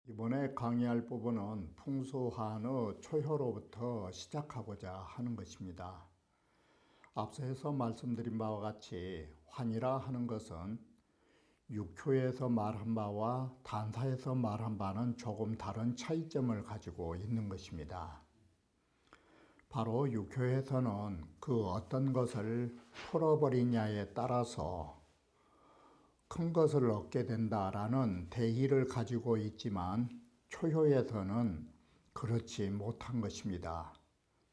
이번에 강의할 부분은 풍수한의 초효로부터 시작하고자 하는 것입니다. 앞서서 말씀드린 바와 같이 환이라 하는 것은 육효에서 말한 바와 단사에서 말한 바는 조금 다른 차이점을 가지고 있는 것입니다. 바로 육효에서는 그 어떤 것을 풀어버리냐에 따라서 큰 것을 얻게 된다라는 대의를 가지고 있지만 초효에서는 그렇지 못한 것입니다.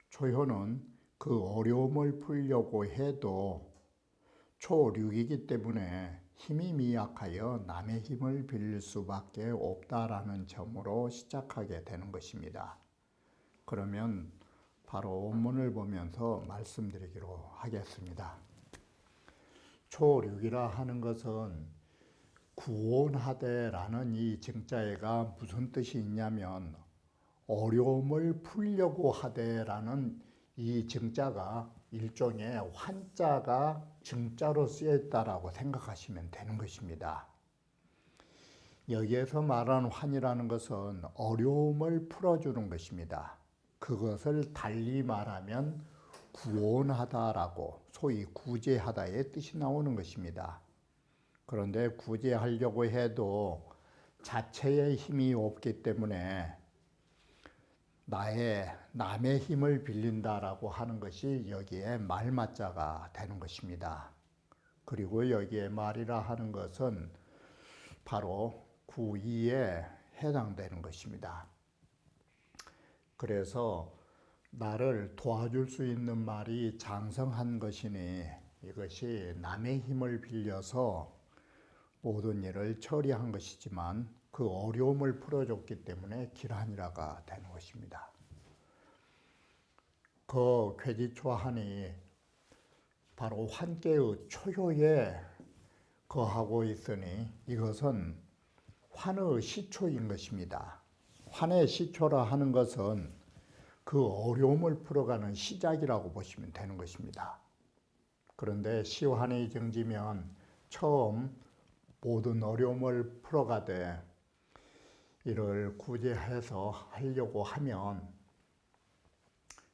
초효는 그 어려움을 풀려고 해도 초륙이기 때문에 힘이 미약하여 남의 힘을 빌릴 수밖에 없다라는 점으로 시작하게 되는 것입니다. 그러면 바로 원문을 보면서 말씀드리기로 하겠습니다. 초륙이라 하는 것은 구원하되라는 이 증자애가 무슨 뜻이 있냐면 어려움을 풀려고 하되라는 이 증자가 일종의 환자가 증자로 쓰여있다라고 생각하시면 되는 것입니다. 여기에서 말하는 환이라는 것은 어려움을 풀어주는 것입니다. 그것을 달리 말하면 구원하다라고 소위 구제하다의 뜻이 나오는 것입니다. 그런데 구제하려고 해도 자체의 힘이 없기 때문에 남의 힘을 빌린다라고 하는 것이 여기에 말맞자가 되는 것입니다. 그리고 여기에 말이라 하는 것은 바로 구의에 해당되는 것입니다. 그래서 나를 도와줄 수 있는 말이 장성한 것이니 이것이 남의 힘을 빌려서 모든 일을 처리한 것이지만 그 어려움을 풀어줬기 때문에 기란이라가 되는 것입니다. 그 괴지초한이 바로 환계의 초효에 거하고 있으니 이것은 환의 시초인 것입니다. 환의 시초라 하는 것은 그 어려움을 풀어가는 시작이라고 보시면 되는 것입니다. 그런데 시환이 정지면 처음 모든 어려움을 풀어가되 이를 구제해서 하려고 하면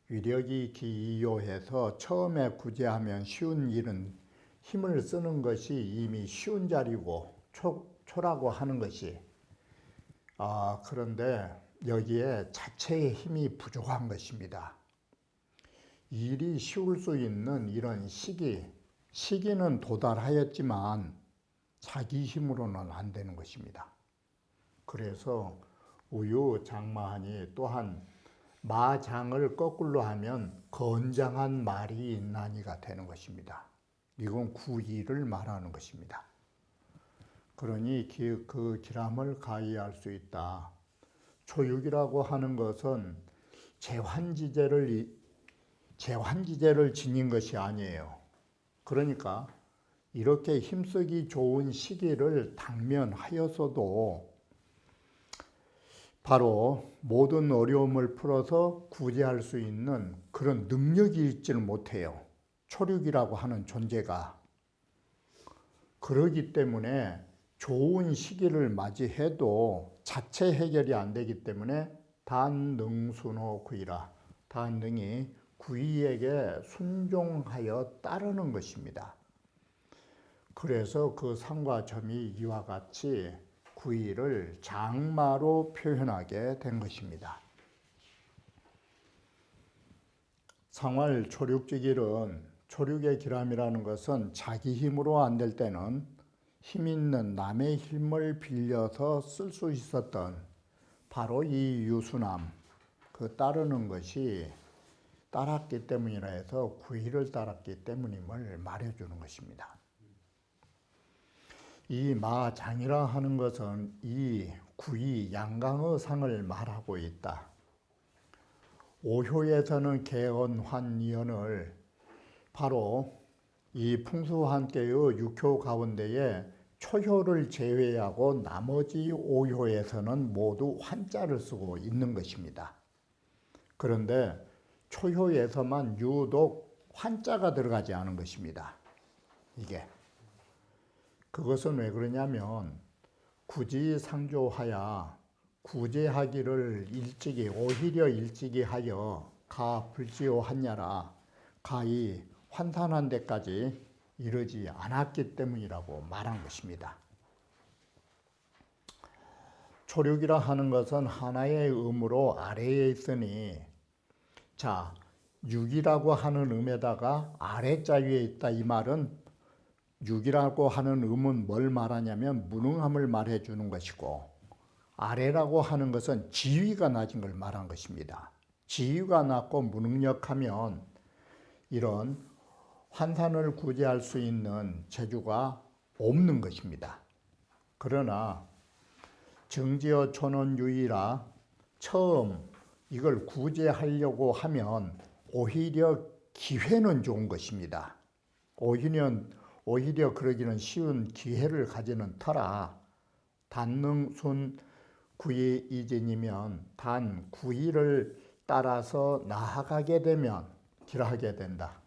위력이 기요해서 처음에 구제하면 쉬운 일은 힘을 쓰는 것이 이미 쉬운 자리고 초라고 하는 것이 그런데 여기에 자체의 힘이 부족한 것입니다. 일이 쉬울 수 있는 이런 시기는 도달하였지만 자기 힘으로는 안 되는 것입니다. 그래서 우유장마하니 또한 마장을 거꾸로 하면 건장한 말이 있나니가 되는 것입니다. 이건 구의를 말하는 것입니다. 그러니 그 기람을 가이할 수 있다. 초육이라고 하는 것은 재환지제를 지닌 것이 아니에요. 그러니까 이렇게 힘쓰기 좋은 시기를 당면하여서도 바로 모든 어려움을 풀어서 구제할 수 있는 그런 능력이 있지를 못해요. 초륙이라고 하는 존재가. 그러기 때문에 좋은 시기를 맞이해도 자체 해결이 안 되기 때문에 단능순호 구이라. 단능이 구이에게 순종하여 따르는 것입니다. 그래서 그 상과 점이 이와 같이 구이를 장마로 표현하게 된 것입니다. 상활 초륙지길은 초륙의 기람이라는 것은 자기 힘으로 안 될 때는 힘 있는 남의 힘을 빌려서 쓸 수 있었던 바로 이 유수남, 그 따르는 것이 따랐기 때문이라 해서 구의를 따랐기 때문임을 말해주는 것입니다. 이 마장이라 하는 것은 이 구의 양강의 상을 말하고 있다. 오효에서는 개언환이언을 바로 이 풍수한께의 6효 가운데에 초효를 제외하고 나머지 5효에서는 모두 환자를 쓰고 있는 것입니다. 그런데 초효에서만 유독 환자가 들어가지 않은 것입니다. 이게 그것은 왜 그러냐면 구지상조하야 구제하기를 일찍이 오히려 일찍이 하여 가 불지오하냐라 가히 환산한 데까지 이르지 않았기 때문이라고 말한 것입니다. 초륙이라 하는 것은 하나의 음으로 아래에 있으니 자, 육이라고 하는 음에다가 아래자 위에 있다 이 말은 육이라고 하는 음은 뭘 말하냐면 무능함을 말해 주는 것이고 아래라고 하는 것은 지위가 낮은 걸 말한 것입니다. 지위가 낮고 무능력하면 이런 환산을 구제할 수 있는 재주가 없는 것입니다. 그러나 정지어 촌원유이라 처음 이걸 구제하려고 하면 오히려 기회는 좋은 것입니다. 오히려 그러기는 쉬운 기회를 가지는 터라 단능순 구의 이진이면 단 구의를 따라서 나아가게 되면 길하게 된다.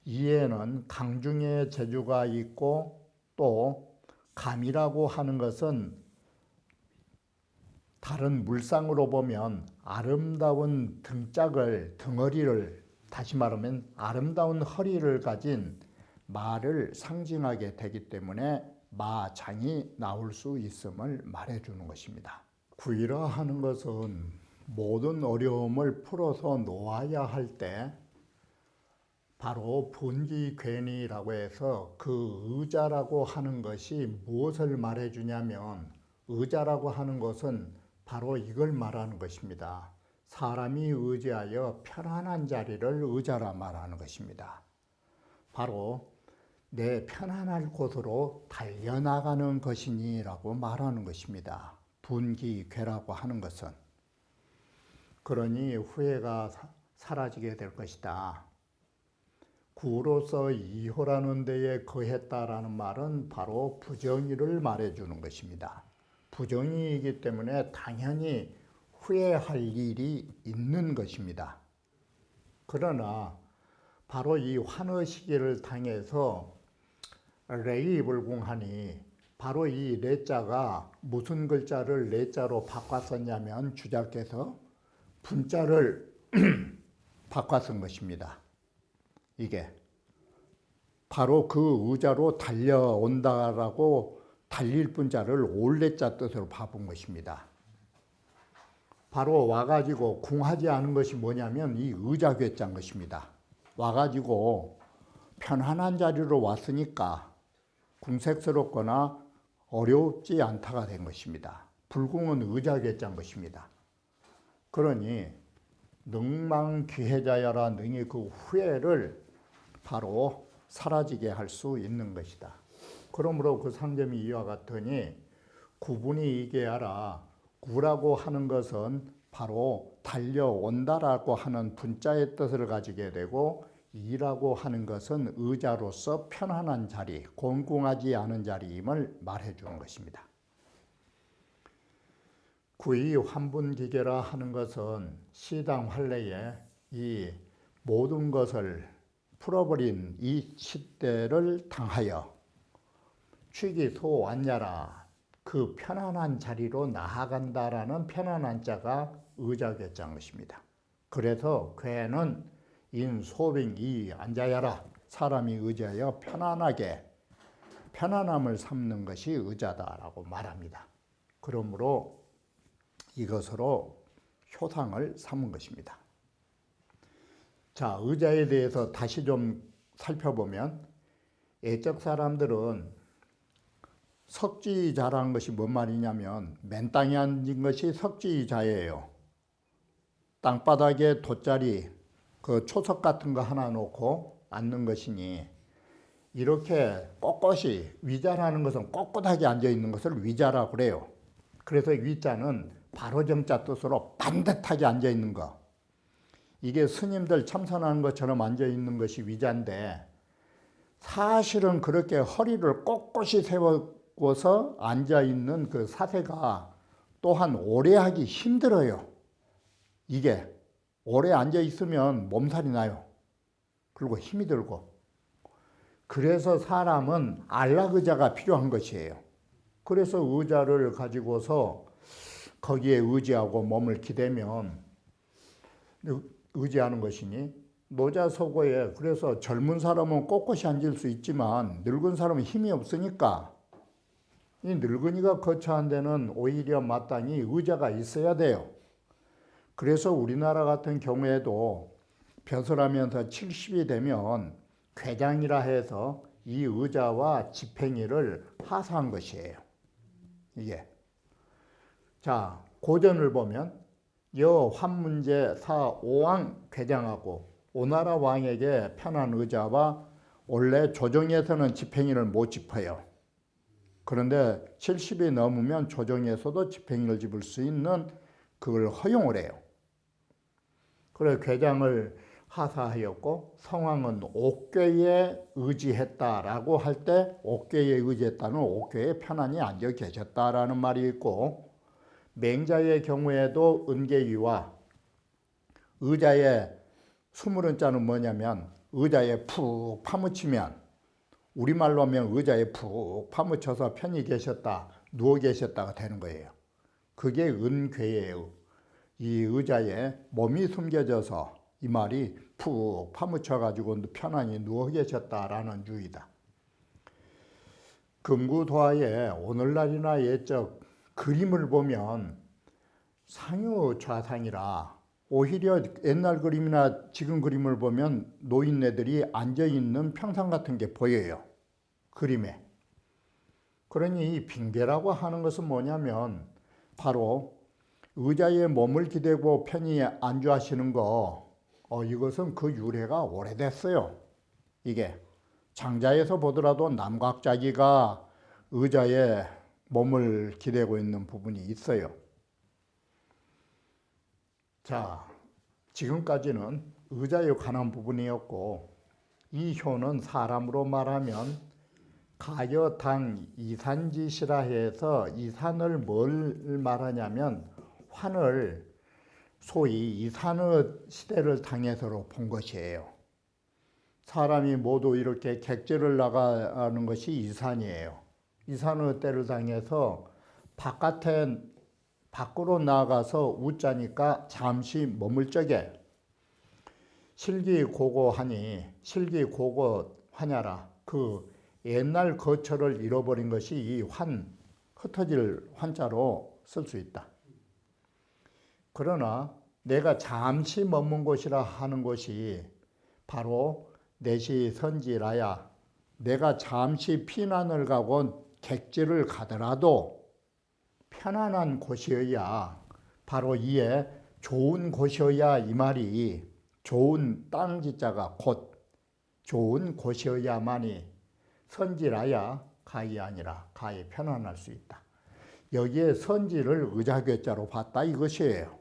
이에는 강중의 재주가 있고 또 감이라고 하는 것은 다른 물상으로 보면 아름다운 덩어리를 다시 말하면 아름다운 허리를 가진 말을 상징하게 되기 때문에 마장이 나올 수 있음을 말해주는 것입니다. 구이라 하는 것은 모든 어려움을 풀어서 놓아야 할 때 바로 분기괴니라고 해서 그 의자라고 하는 것이 무엇을 말해주냐면 의자라고 하는 것은 바로 이걸 말하는 것입니다. 사람이 의지하여 편안한 자리를 의자라 말하는 것입니다. 바로 내 편안할 곳으로 달려나가는 것이니라고 말하는 것입니다. 분기괴라고 하는 것은. 그러니 후회가 사라지게 될 것이다. 구로서 이호라는 데에 거했다라는 말은 바로 부정의를 말해주는 것입니다. 부정의이기 때문에 당연히 후회할 일이 있는 것입니다. 그러나 바로 이 환의 시기를 당해서 레이불궁하니 바로 이 레자가 무슨 글자를 레자로 바꿨었냐면 주자께서 분자를 바꿔 쓴 것입니다. 이게 바로 그 의자로 달려온다라고 달릴 분자를 올레자 뜻으로 바꾼 것입니다. 바로 와가지고 궁하지 않은 것이 뭐냐면 이 의자괴자인 것입니다. 와가지고 편안한 자리로 왔으니까 궁색스럽거나 어렵지 않다가 된 것입니다. 불궁은 의자괴자인 것입니다. 그러니 능망귀해자여라 능히 그 후회를 바로 사라지게 할 수 있는 것이다. 그러므로 그 상점이 이와 같으니 구분이 이게 하라. 구라고 하는 것은 바로 달려온다라고 하는 분자의 뜻을 가지게 되고 이라고 하는 것은 의자로서 편안한 자리, 곤궁하지 않은 자리임을 말해주는 것입니다. 구의 환분기계라 하는 것은 시당 환례에 이 모든 것을 풀어버린 이 시대를 당하여 취기소완야라 그 편안한 자리로 나아간다라는 편안한 자가 의자괴자인 것입니다. 그래서 괴는 인소빙이 앉아야라 사람이 의지하여 편안함을 삼는 것이 의자다라고 말합니다. 그러므로 이것으로 효상을 삼은 것입니다. 자, 의자에 대해서 다시 좀 살펴보면 예적 사람들은 석지자라는 것이 뭔 말이냐면 맨 땅에 앉은 것이 석지자예요. 땅바닥에 돗자리, 그 초석 같은 거 하나 놓고 앉는 것이니 이렇게 꼿꼿이 위자라는 것은 꼿꼿하게 앉아 있는 것을 위자라고 그래요. 그래서 위자는 바로 정자 뜻으로 반듯하게 앉아 있는 거. 이게 스님들 참선하는 것처럼 앉아 있는 것이 위자인데 사실은 그렇게 허리를 꼿꼿이 세우고서 앉아있는 그 사세가 또한 오래 하기 힘들어요. 이게 오래 앉아있으면 몸살이 나요. 그리고 힘이 들고. 그래서 사람은 안락의자가 필요한 것이에요. 그래서 의자를 가지고서 거기에 의지하고 몸을 기대면 의지하는 것이니 노자서고에 그래서 젊은 사람은 꼿꼿이 앉을 수 있지만 늙은 사람은 힘이 없으니까 이 늙은이가 거처한 데는 오히려 마땅히 의자가 있어야 돼요. 그래서 우리나라 같은 경우에도 벼슬하면서 70이 되면 궤장이라 해서 이 의자와 집행이를 하사한 것이에요. 이게. 자, 고전을 보면 여 환문제 사 오왕 궤장하고 오나라 왕에게 편한 의자와 원래 조정에서는 집행이를 못 짚어요. 그런데 70이 넘으면 조정에서도 집행이를 짚을 수 있는 그걸 허용을 해요. 그래서 궤장을 하사하였고 성왕은 옥궤에 의지했다라고 할 때 옥궤에 의지했다는 옥궤에 편안히 앉아 계셨다라는 말이 있고 맹자의 경우에도 은계위와 의자의 수물은자는 뭐냐면 의자에 푹 파묻히면 우리말로 하면 의자에 푹 파묻혀서 편히 계셨다, 누워 계셨다가 되는 거예요. 그게 은궤예요. 이 의자에 몸이 숨겨져서 이 말이 푹 파묻혀가지고 편안히 누워 계셨다라는 주의다. 금구도화에 오늘날이나 옛적 그림을 보면 상유좌상이라 오히려 옛날 그림이나 지금 그림을 보면 노인네들이 앉아있는 평상 같은 게 보여요. 그림에. 그러니 이 빙배라고 하는 것은 뭐냐면 바로 의자에 몸을 기대고 편히 안주하시는 거 이것은 그 유래가 오래됐어요. 이게 장자에서 보더라도 남각자기가 의자에 몸을 기대고 있는 부분이 있어요. 자, 지금까지는 의자에 관한 부분이었고 이 효는 사람으로 말하면 가여당 이산지시라 해서 이산을 뭘 말하냐면 환을 소위 이산의 시대를 당해서로 본 것이에요. 사람이 모두 이렇게 객지를 나가는 것이 이산이에요. 이산의 때를 당해서 밖으로 나가서 웃자니까 잠시 머물 적에 실기고고하니 실기고고하냐라 그 옛날 거처를 잃어버린 것이 이 흩어질 환자로 쓸 수 있다. 그러나 내가 잠시 머문 곳이라 하는 것이 바로 내시 선지라야 내가 잠시 피난을 가고 객지를 가더라도 편안한 곳이어야 바로 이에 좋은 곳이어야 이 말이 좋은 땅지자가 곧 좋은 곳이어야만이 선지라야 가히 아니라 가히 편안할 수 있다. 여기에 선지를 의자괴자로 봤다 이것이에요.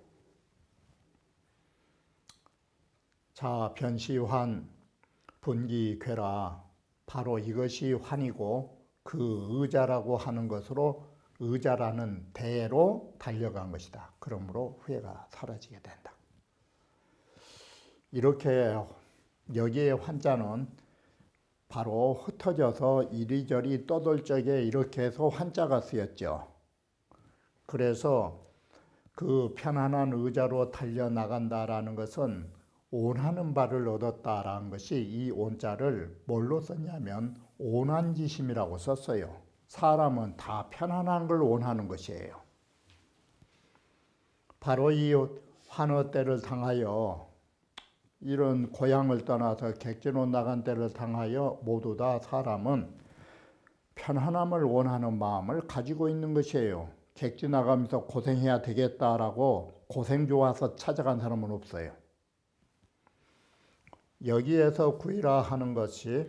자, 변시환 분기괴라 바로 이것이 환이고 그 의자라고 하는 것으로 의자라는 대로 달려간 것이다. 그러므로 후회가 사라지게 된다. 이렇게 여기에 환자는 바로 흩어져서 이리저리 떠돌 적에 이렇게 해서 환자가 쓰였죠. 그래서 그 편안한 의자로 달려나간다라는 것은 온하는 바를 얻었다라는 것이 이 온자를 뭘로 썼냐면 온한지심이라고 썼어요. 사람은 다 편안한 걸 원하는 것이에요. 바로 이 환어 때를 당하여 이런 고향을 떠나서 객지로 나간 때를 당하여 모두 다 사람은 편안함을 원하는 마음을 가지고 있는 것이에요. 객지 나가면서 고생해야 되겠다라고 고생 좋아서 찾아간 사람은 없어요. 여기에서 구이라 하는 것이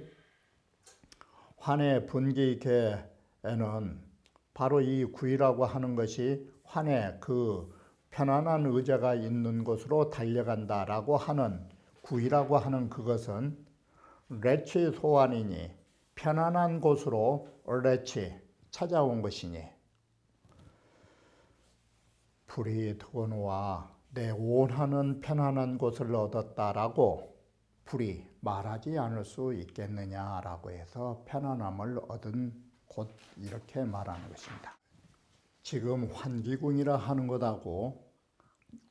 환의 분기계에는 바로 이 구이라고 하는 것이 환의 그 편안한 의자가 있는 곳으로 달려간다라고 하는 구이라고 하는 그것은 레치 소환이니 편안한 곳으로 옳레치 찾아온 것이니 불이 들어오와 내 원하는 편안한 곳을 얻었다라고 불이 말하지 않을 수 있겠느냐라고 해서 편안함을 얻은 곳 이렇게 말하는 것입니다. 지금 환기궁이라 하는 것하고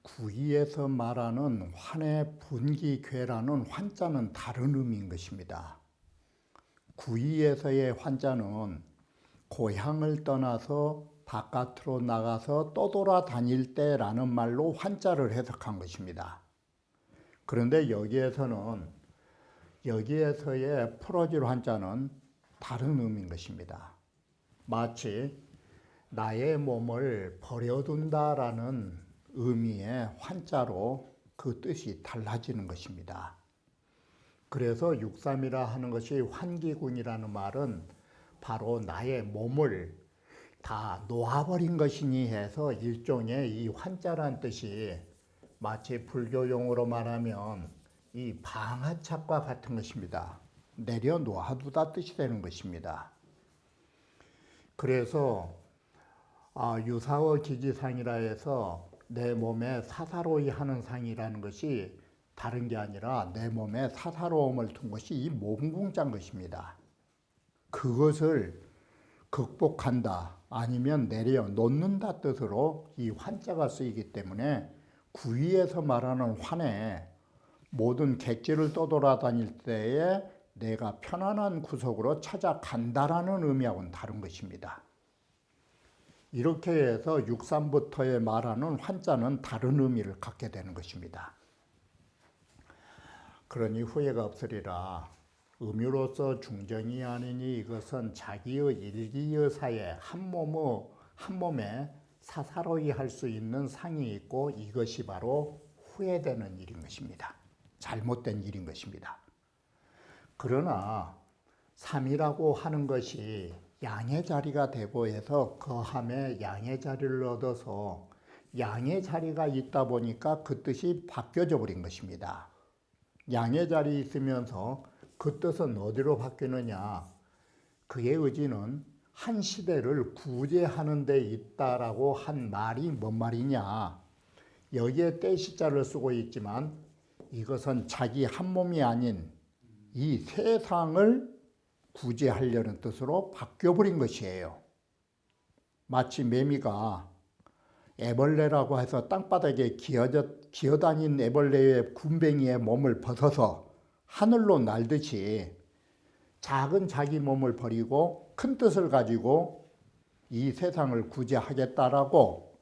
구이에서 말하는 환의 분기괴라는 환자는 다른 의미인 것입니다. 구이에서의 환자는 고향을 떠나서 바깥으로 나가서 떠돌아다닐 때라는 말로 환자를 해석한 것입니다. 그런데 여기에서의 풀어질 환자는 다른 의미인 것입니다. 마치 나의 몸을 버려둔다라는 의미의 환자로 그 뜻이 달라지는 것입니다. 그래서 육삼이라 하는 것이 환기군이라는 말은 바로 나의 몸을 다 놓아버린 것이니 해서 일종의 이 환자란 뜻이 마치 불교 용어로 말하면 이 방아착과 같은 것입니다. 내려놓아두다 뜻이 되는 것입니다. 그래서 유사어 기지상이라 해서 내 몸에 사사로이 하는 상이라는 것이 다른 게 아니라 내 몸에 사사로움을 둔 것이 이 몸궁자인 것입니다. 그것을 극복한다 아니면 내려놓는다 뜻으로 이 환자가 쓰이기 때문에 구이에서 말하는 환에 모든 객지를 떠돌아다닐 때에 내가 편안한 구석으로 찾아간다라는 의미하고는 다른 것입니다. 이렇게 해서 육삼부터의 말하는 환자는 다른 의미를 갖게 되는 것입니다. 그러니 후회가 없으리라. 음유로서 중정이 아니니 이것은 자기의 일기여사에 한 몸에 사사로이 할 수 있는 상이 있고 이것이 바로 후회되는 일인 것입니다. 잘못된 일인 것입니다. 그러나 삼이라고 하는 것이 양의 자리가 되고 해서 거함에 양의 자리를 얻어서 양의 자리가 있다 보니까 그 뜻이 바뀌어져 버린 것입니다. 양의 자리에 있으면서 그 뜻은 어디로 바뀌느냐? 그의 의지는 한 시대를 구제하는 데 있다라고 한 말이 뭔 말이냐? 여기에 떼시자를 쓰고 있지만 이것은 자기 한 몸이 아닌 이 세상을 구제하려는 뜻으로 바뀌어버린 것이에요. 마치 매미가 애벌레라고 해서 땅바닥에 기어다닌 애벌레의 군뱅이의 몸을 벗어서 하늘로 날듯이 작은 자기 몸을 버리고 큰 뜻을 가지고 이 세상을 구제하겠다라고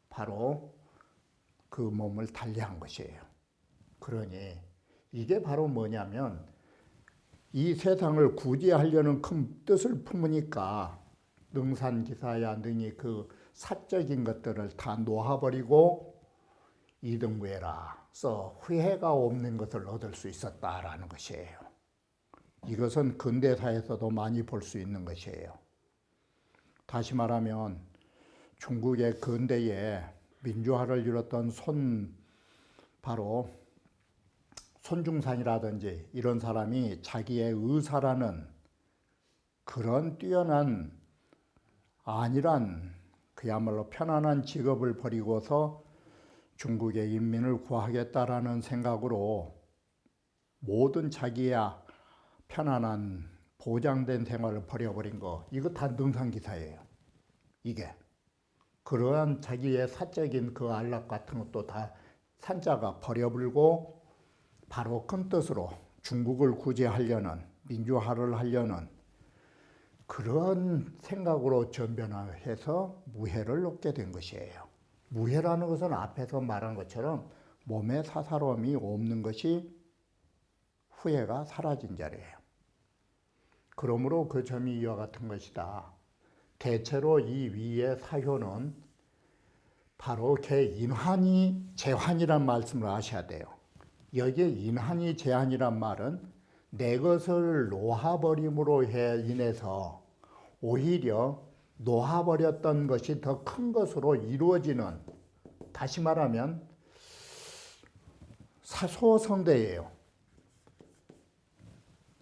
바로 그 몸을 달리한 것이에요. 그러니 이게 바로 뭐냐면 이 세상을 구제하려는 큰 뜻을 품으니까 능산기사야 능히 그 사적인 것들을 다 놓아버리고 이등부해라 써 후회가 없는 것을 얻을 수 있었다라는 것이에요. 이것은 근대사에서도 많이 볼 수 있는 것이에요. 다시 말하면 중국의 근대에 민주화를 이뤘던 바로 손중산이라든지 이런 사람이 자기의 의사라는 그런 뛰어난 안일한 그야말로 편안한 직업을 버리고서 중국의 인민을 구하겠다라는 생각으로 모든 자기의 편안한 보장된 생활을 버려버린 거 이거 다 능산기사예요. 이게 그러한 자기의 사적인 그 안락 같은 것도 다 산자가 버려버리고 바로 큰 뜻으로 중국을 구제하려는 민주화를 하려는 그런 생각으로 전변해서 무해를 얻게 된 것이에요. 무해라는 것은 앞에서 말한 것처럼 몸에 사사로움이 없는 것이 후회가 사라진 자리예요. 그러므로 그 점이 이와 같은 것이다. 대체로 이 위의 사효는 바로 개인환이 재환이란 말씀을 아셔야 돼요. 여기에 인환이 재환이란 말은 내 것을 놓아버림으로 인해서 오히려 놓아버렸던 것이 더 큰 것으로 이루어지는, 다시 말하면 사소성대예요.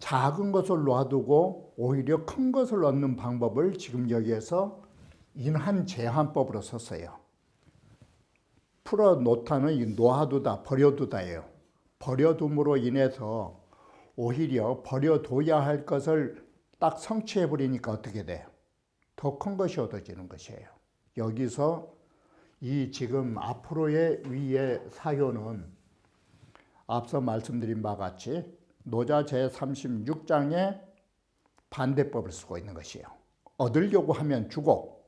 작은 것을 놔두고 오히려 큰 것을 얻는 방법을 지금 여기에서 인한 제한법으로 썼어요. 풀어 놓다는 이 놓아두다, 버려두다예요. 버려둠으로 인해서 오히려 버려둬야 할 것을 딱 성취해 버리니까 어떻게 돼요? 더 큰 것이 얻어지는 것이에요. 여기서 이 지금 앞으로의 위의 사효는 앞서 말씀드린 바와 같이 노자 제36장의 반대법을 쓰고 있는 것이에요. 얻으려고 하면 주고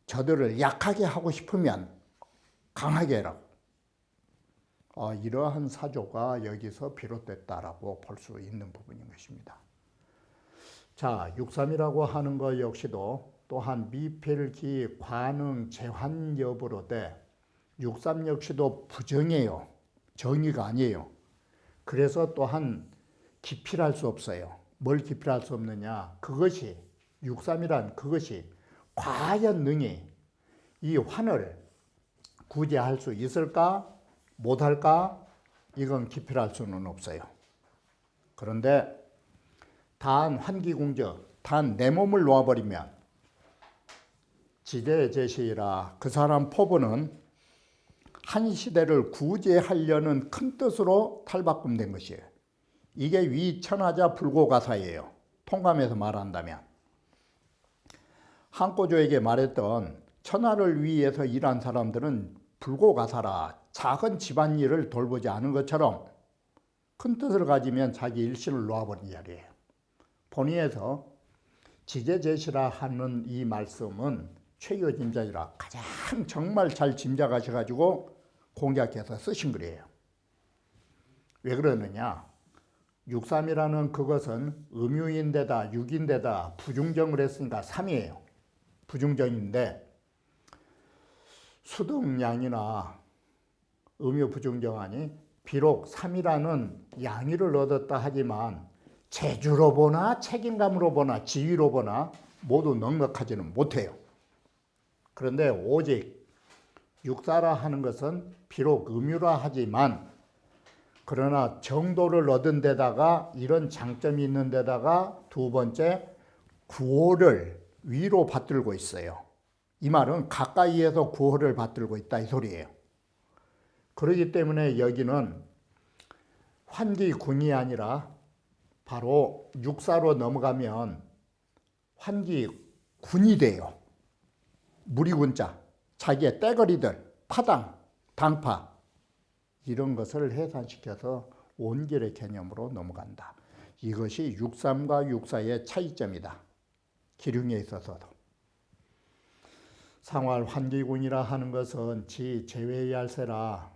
저들을 약하게 하고 싶으면 강하게 해라. 이러한 사조가 여기서 비롯됐다라고 볼 수 있는 부분인 것입니다. 자, 6.3이라고 하는 것 역시도 또한 미필기 관응 재환 여부로 돼 6.3 역시도 부정이에요. 정의가 아니에요. 그래서 또한 기필할 수 없어요. 뭘 기필할 수 없느냐? 그것이 6.3이란 그것이 과연 능히 이 환을 구제할 수 있을까? 못할까? 이건 기필할 수는 없어요. 그런데 단 환기공적, 단 내 몸을 놓아버리면 지대제시라 그 사람 포부는 한 시대를 구제하려는 큰 뜻으로 탈바꿈된 것이에요. 이게 위천하자 불고가사예요. 통감해서 말한다면 한꼬조에게 말했던 천하를 위해서 일한 사람들은 불고가사라, 작은 집안일을 돌보지 않은 것처럼 큰 뜻을 가지면 자기 일신을 놓아버린 자리예요. 본의에서 지제제시라 하는 이 말씀은 최유짐작이라 가장 정말 잘 짐작하셔가지고 공략해서 쓰신 글이에요. 왜 그러느냐? 6.3이라는 그것은 음유인데다 육인데다 부중정을 했으니까 3이에요. 부중정인데 수등양이나 음유 부중정하니 비록 3이라는 양의를 얻었다 하지만 재주로 보나 책임감으로 보나 지위로 보나 모두 넉넉하지는 못해요. 그런데 오직 육사라 하는 것은 비록 음유라 하지만 그러나 정도를 얻은 데다가 이런 장점이 있는 데다가 두 번째 구호를 위로 받들고 있어요. 이 말은 가까이에서 구호를 받들고 있다 이 소리예요. 그렇기 때문에 여기는 환기군이 아니라 바로 육사로 넘어가면 환기군이 돼요. 무리군자, 자기의 떼거리들, 파당, 당파 이런 것을 해산시켜서 온결의 개념으로 넘어간다. 이것이 6.3과 6.4의 차이점이다. 기륭에 있어서도. 상활 환기군이라 하는 것은 지 제외할세라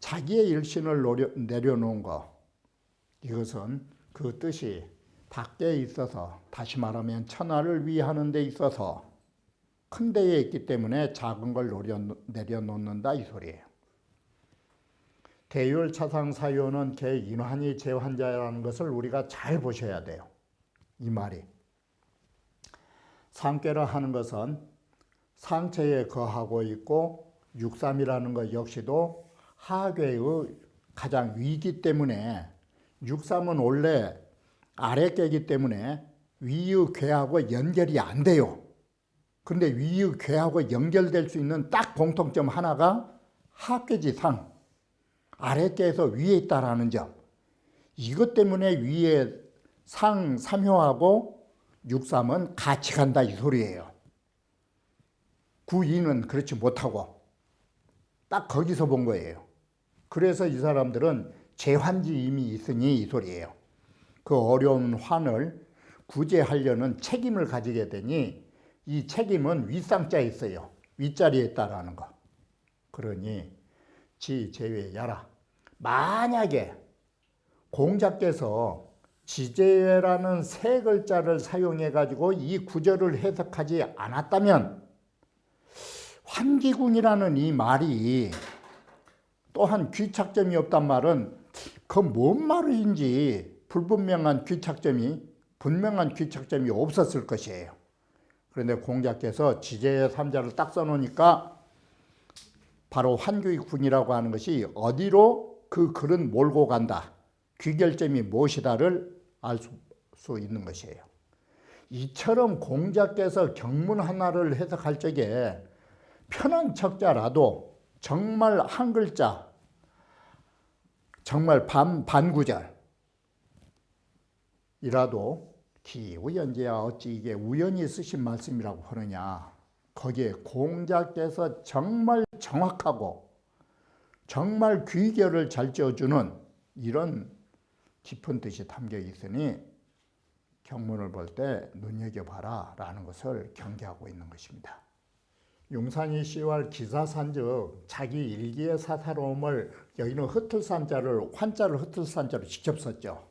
자기의 일신을 내려놓은 것. 이것은 그 뜻이 밖에 있어서 다시 말하면 천하를 위하는 데 있어서 큰 데에 있기 때문에 작은 걸 내려놓는다 이 소리예요. 대율차상사유는 개 인환이 제환자라는 것을 우리가 잘 보셔야 돼요. 이 말이. 상괴라 하는 것은 상체에 거하고 있고 6.3이라는 것 역시도 하괴의 가장 위이기 때문에 6.3은 원래 아래괴이기 때문에 위의 괴하고 연결이 안 돼요. 근데 위의 괴하고 연결될 수 있는 딱 공통점 하나가 하괴지 상. 아래괴에서 위에 있다라는 점. 이것 때문에 위에 상 3효하고 6.3은 같이 간다 이 소리예요. 9.2는 그렇지 못하고 딱 거기서 본 거예요. 그래서 이 사람들은 재환지 이미 있으니 이 소리예요. 그 어려운 환을 구제하려는 책임을 가지게 되니 이 책임은 윗상자에 있어요. 윗자리에 있다라는 거. 그러니 지 제외야라. 만약에 공자께서 지제외라는 세 글자를 사용해 가지고 이 구절을 해석하지 않았다면 환기군이라는 이 말이 또한 귀착점이 없단 말은 그 뭔 말인지 분명한 귀착점이 없었을 것이에요. 그런데 공자께서 지제의 3자를 딱 써놓으니까 바로 환기군이라고 하는 것이 어디로 그 글은 몰고 간다. 귀결점이 무엇이다를 수 있는 것이에요. 이처럼 공자께서 경문 하나를 해석할 적에 편한 척자라도 정말 한 글자, 정말 반구절이라도 기우연재야 어찌 이게 우연히 쓰신 말씀이라고 하느냐. 거기에 공자께서 정말 정확하고 정말 귀결을 잘 지어주는 이런 깊은 뜻이 담겨 있으니 경문을 볼 때 눈여겨봐라 라는 것을 경계하고 있는 것입니다. 용산이 10월 기사산즉 자기 일기의 사사로움을 여기는 흩을산자를 환자를 흩을산자로 직접 썼죠.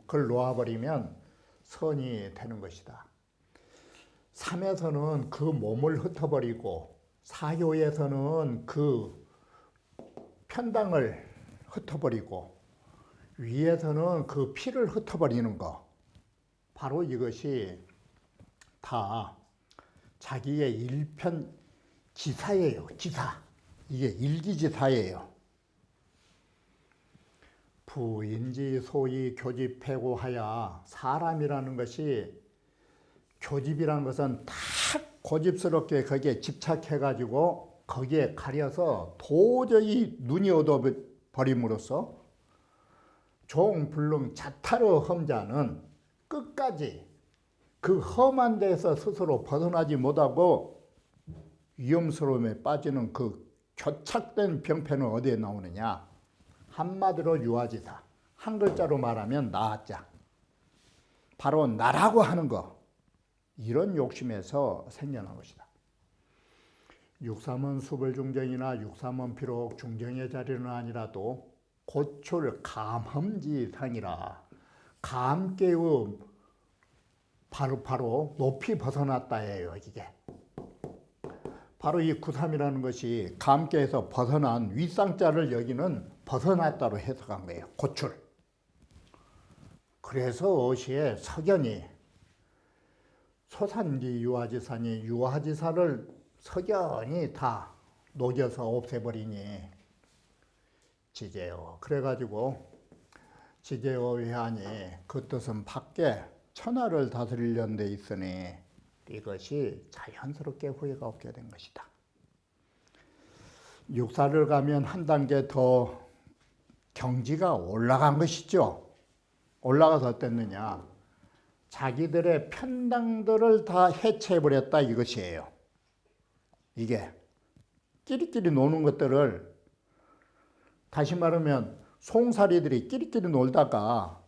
그걸 놓아버리면 선이 되는 것이다. 3에서는 그 몸을 흩어버리고 4요에서는 그 편당을 흩어버리고 위에서는 그 피를 흩어버리는 거. 바로 이것이 다 자기의 일편 기사예요. 기사. 이게 일기지사예요. 부인지 소위 교집해고하야. 사람이라는 것이 교집이라는 것은 다 고집스럽게 거기에 집착해가지고 거기에 가려서 도저히 눈이 어두워버림으로써 종불능 자타르 험자는 끝까지 그 험한 데서 스스로 벗어나지 못하고 위험스러움에 빠지는 그 교착된 병폐는 어디에 나오느냐. 한마디로 유아지사. 한 글자로 말하면 나자. 바로 나라고 하는 거. 이런 욕심에서 생겨난 것이다. 육삼은 수벌중정이나 육삼은 비록 중정의 자리는 아니라도 고출 감험지상이라. 감개의 바로 높이 벗어났다예요. 이게 바로 이 구삼이라는 것이 감개에서 벗어난 윗상자를 여기는 벗어났다로 해석한 거예요. 고출. 그래서 어시에 석연이 소산지 유아지사니 유아지사를 석연이 다 녹여서 없애버리니 지제요. 그래가지고 지제요 회한이 그 뜻은 밖에 천하를 다스리려는 데 있으니 이것이 자연스럽게 후회가 없게 된 것이다. 육사를 가면 한 단계 더 경지가 올라간 것이죠. 올라가서 어땠느냐. 자기들의 편당들을 다 해체해버렸다 이것이에요. 이게 끼리끼리 노는 것들을 다시 말하면 송사리들이 끼리끼리 놀다가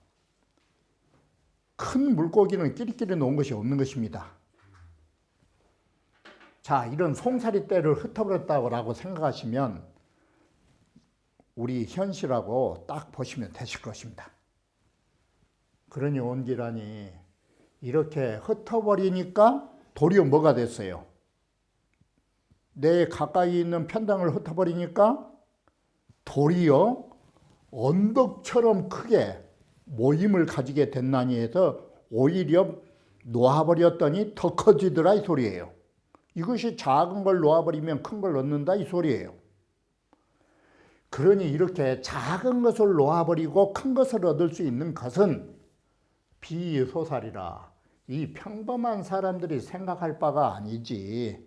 큰 물고기는 끼리끼리 논 것이 없는 것입니다. 자, 이런 송사리 떼를 흩어버렸다고 생각하시면 우리 현실하고 딱 보시면 되실 것입니다. 그러니 온기라니 이렇게 흩어버리니까 도리어 뭐가 됐어요? 내 가까이 있는 편당을 흩어버리니까 도리어 언덕처럼 크게 모임을 가지게 됐나니 해서 오히려 놓아버렸더니 더 커지더라 이 소리예요. 이것이 작은 걸 놓아버리면 큰 걸 얻는다 이 소리예요. 그러니 이렇게 작은 것을 놓아버리고 큰 것을 얻을 수 있는 것은 비소살이라. 이 평범한 사람들이 생각할 바가 아니지.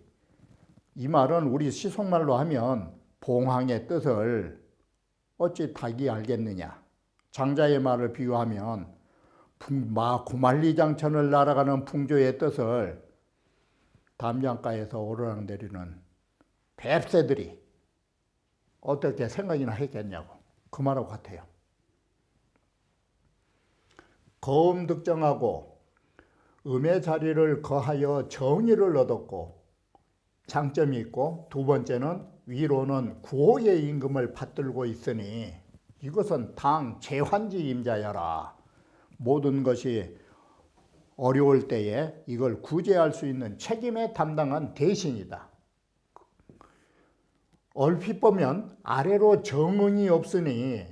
이 말은 우리 시속말로 하면 봉황의 뜻을 어찌 닭이 알겠느냐. 장자의 말을 비유하면 구만리장천을 날아가는 풍조의 뜻을 담장가에서 오르락내리는 뱁새들이 어떻게 생각이나 했겠냐고. 그 말하고 같아요. 거음득정하고 음의 자리를 거하여 정의를 얻었고 장점이 있고, 두 번째는 위로는 구호의 임금을 받들고 있으니 이것은 당 재환지 임자여라. 모든 것이 어려울 때에 이걸 구제할 수 있는 책임에 담당한 대신이다. 얼핏 보면 아래로 정응이 없으니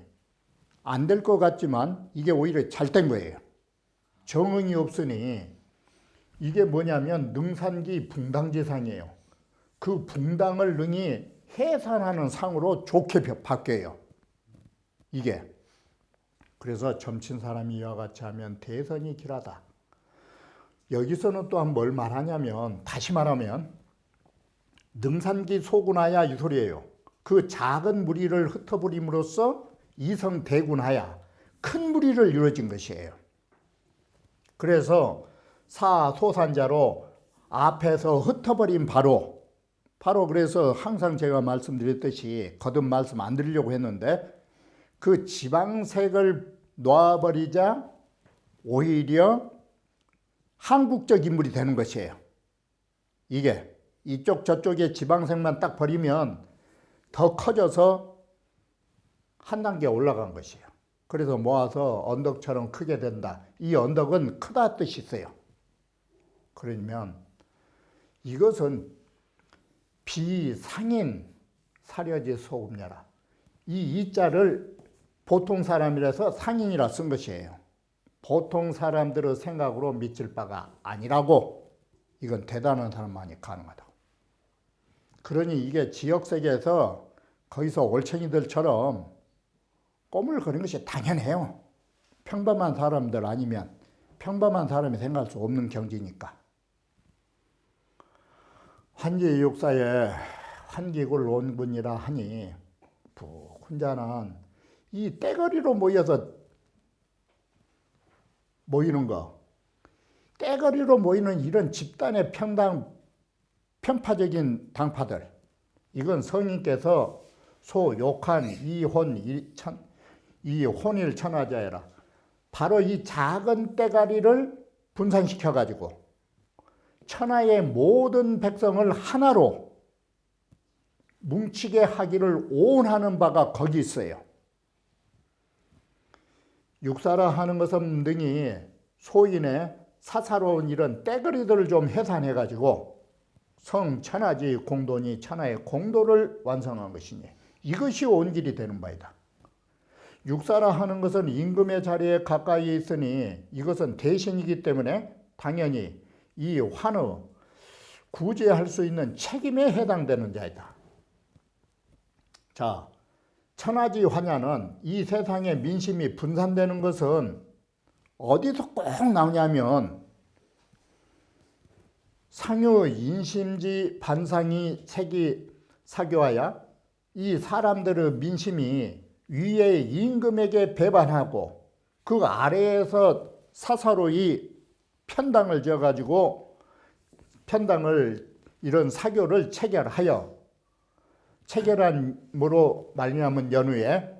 안 될 것 같지만 이게 오히려 잘 된 거예요. 정응이 없으니 이게 뭐냐면 능산기 붕당지상이에요. 그 붕당을 능히 해산하는 상으로 좋게 바뀌어요. 이게. 그래서 점친 사람이 이와 같이 하면 대선이 길하다. 여기서는 또한 뭘 말하냐면, 다시 말하면 능산기 소군하야 이 소리예요. 그 작은 무리를 흩어버림으로써 이성대군하야 큰 무리를 이루어진 것이에요. 그래서 사소산자로 앞에서 흩어버린 바로 그래서 항상 제가 말씀드렸듯이 거듭 말씀 안 드리려고 했는데, 그 지방색을 놓아버리자 오히려 한국적 인물이 되는 것이에요. 이게 이쪽 저쪽에 지방색만 딱 버리면 더 커져서 한 단계 올라간 것이에요. 그래서 모아서 언덕처럼 크게 된다. 이 언덕은 크다 뜻이 있어요. 그러면 이것은 비상인 사려지 소금녀라. 이 이자를 보통 사람이라서 상인이라 쓴 것이에요. 보통 사람들의 생각으로 미칠 바가 아니라고. 이건 대단한 사람만이 가능하다고. 그러니 이게 지역세계에서 거기서 올챙이들처럼 꼬물거리는 것이 당연해요. 평범한 사람들 아니면 평범한 사람이 생각할 수 없는 경지니까. 환기 육사에 환기굴 온군이라 하니 혼자는 이 떼거리로 모여서 모이는 거, 떼거리로 모이는 이런 집단의 편파적인 당파들, 이건 성인께서 소욕한 이혼일 천하자여라. 바로 이 작은 떼가리를 분산시켜 가지고 천하의 모든 백성을 하나로 뭉치게 하기를 오운하는 바가 거기 있어요. 육사라 하는 것은 등이 소인의 사사로운 이런 떼거리들을 좀 해산해 가지고 성천하지 공도니 천하의 공도를 완성한 것이니 이것이 온길이 되는 바이다. 육사라 하는 것은 임금의 자리에 가까이 있으니 이것은 대신이기 때문에 당연히 이 환의 구제할 수 있는 책임에 해당되는 자이다. 자, 천하지 환야는 이 세상의 민심이 분산되는 것은 어디서 꼭 나오냐면 상유 인심지 반상이 색이 사교하야 이 사람들의 민심이 위에 임금에게 배반하고 그 아래에서 사사로이 편당을 지어가지고 편당을 이런 사교를 체결함으로 말미암은 연후에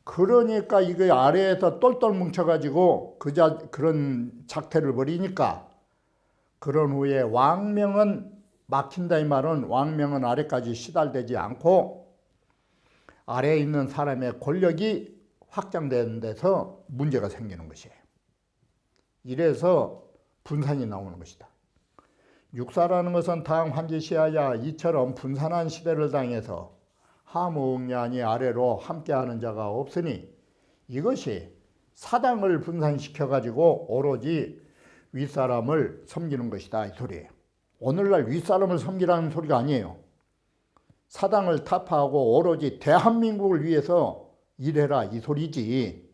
그러니까 이거 아래에서 똘똘 뭉쳐가지고 그런 작태를 벌이니까 그런 후에 왕명은 막힌다 이 말은 왕명은 아래까지 시달되지 않고 아래에 있는 사람의 권력이 확장되는 데서 문제가 생기는 것이에요. 이래서 분산이 나오는 것이다. 육사라는 것은 다음 환지시하야 이처럼 분산한 시대를 당해서 하무응야니 아래로 함께하는 자가 없으니 이것이 사당을 분산시켜가지고 오로지 윗사람을 섬기는 것이다 이 소리예요. 오늘날 윗사람을 섬기라는 소리가 아니에요. 사당을 타파하고 오로지 대한민국을 위해서 일해라 이 소리지.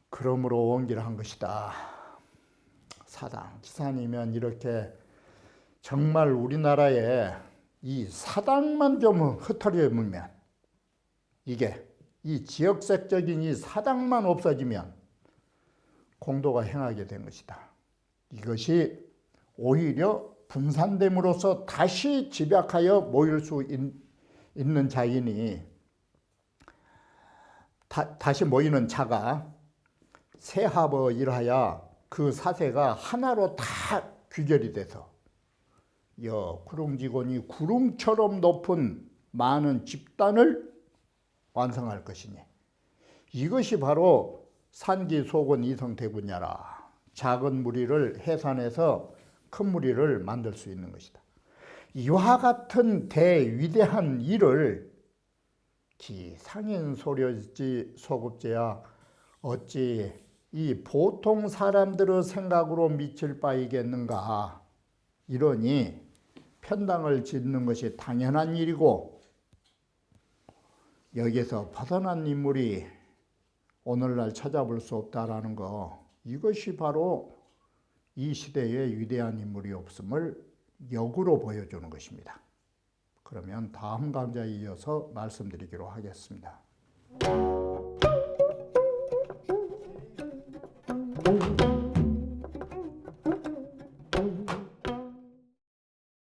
그러므로 원기를 것이다. 사당 기산이면 이렇게 정말 우리나라에 이 사당만 좀 흩어려면 이게 이 지역색적인 이 사당만 없어지면 공도가 행하게 된 것이다. 이것이 오히려 분산됨으로써 다시 집약하여 모일 수 있는 자이니 다시 모이는 자가 세합의 일하여 그 사세가 하나로 다 귀결이 돼서 구릉지곤이 구릉처럼 높은 많은 집단을 완성할 것이니 이것이 바로 산기소곤 이성대군야라. 작은 무리를 해산해서 큰 무리를 만들 수 있는 것이다. 이와 같은 대위대한 일을 기상인 소려지 소급제야 어찌 이 보통 사람들의 생각으로 미칠 바이겠는가. 이러니 편당을 짓는 것이 당연한 일이고 여기서 벗어난 인물이 오늘날 찾아볼 수 없다라는 거, 이것이 바로 이 시대에 위대한 인물이 없음을 역으로 보여주는 것입니다. 그러면 다음 강좌에 이어서 말씀드리기로 하겠습니다.